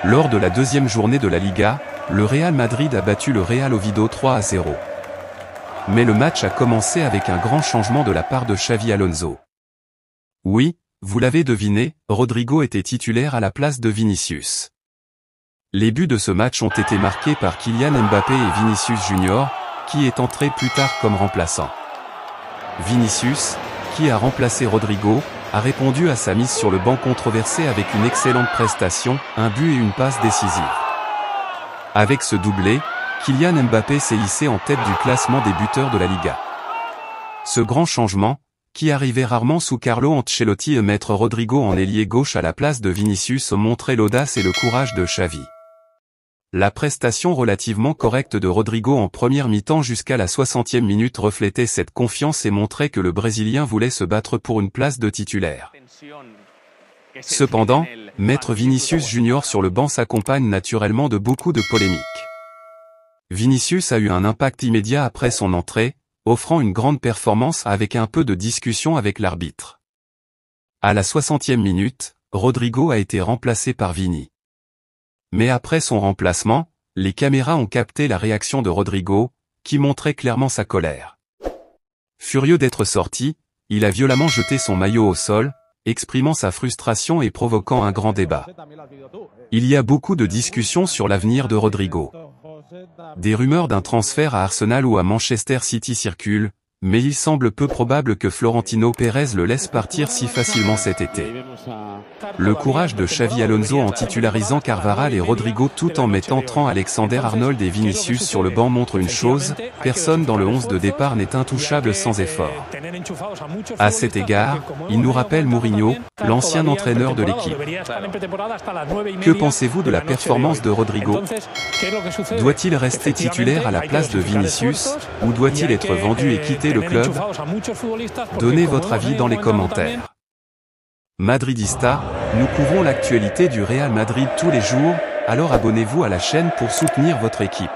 Lors de la deuxième journée de la Liga, le Real Madrid a battu le Real Oviedo 3-0. Mais le match a commencé avec un grand changement de la part de Xavi Alonso. Oui, vous l'avez deviné, Rodrigo était titulaire à la place de Vinicius. Les buts de ce match ont été marqués par Kylian Mbappé et Vinicius Junior, qui est entré plus tard comme remplaçant. Vinicius, qui a remplacé Rodrigo, a répondu à sa mise sur le banc controversée avec une excellente prestation, un but et une passe décisive. Avec ce doublé, Kylian Mbappé s'est hissé en tête du classement des buteurs de la Liga. Ce grand changement, qui arrivait rarement sous Carlo Ancelotti et mettre Rodrigo en ailier gauche à la place de Vinicius, montrait l'audace et le courage de Xavi. La prestation relativement correcte de Rodrigo en première mi-temps jusqu'à la 60e minute reflétait cette confiance et montrait que le Brésilien voulait se battre pour une place de titulaire. Cependant, mettre Vinicius Junior sur le banc s'accompagne naturellement de beaucoup de polémiques. Vinicius a eu un impact immédiat après son entrée, offrant une grande performance avec un peu de discussion avec l'arbitre. À la 60e minute, Rodrigo a été remplacé par Vini. Mais après son remplacement, les caméras ont capté la réaction de Rodrigo, qui montrait clairement sa colère. Furieux d'être sorti, il a violemment jeté son maillot au sol, exprimant sa frustration et provoquant un grand débat. Il y a beaucoup de discussions sur l'avenir de Rodrigo. Des rumeurs d'un transfert à Arsenal ou à Manchester City circulent, mais il semble peu probable que Florentino Pérez le laisse partir si facilement cet été. Le courage de Xavi Alonso en titularisant Carvajal et Rodrigo tout en mettant Alexander-Arnold et Vinicius sur le banc montre une chose, personne dans le 11 de départ n'est intouchable sans effort. À cet égard, il nous rappelle Mourinho, l'ancien entraîneur de l'équipe. Que pensez-vous de la performance de Rodrigo? Doit-il rester titulaire à la place de Vinicius, ou doit-il être vendu et quitter le club? Donnez votre avis dans les commentaires. Madridista, nous couvrons l'actualité du Real Madrid tous les jours, alors abonnez-vous à la chaîne pour soutenir votre équipe.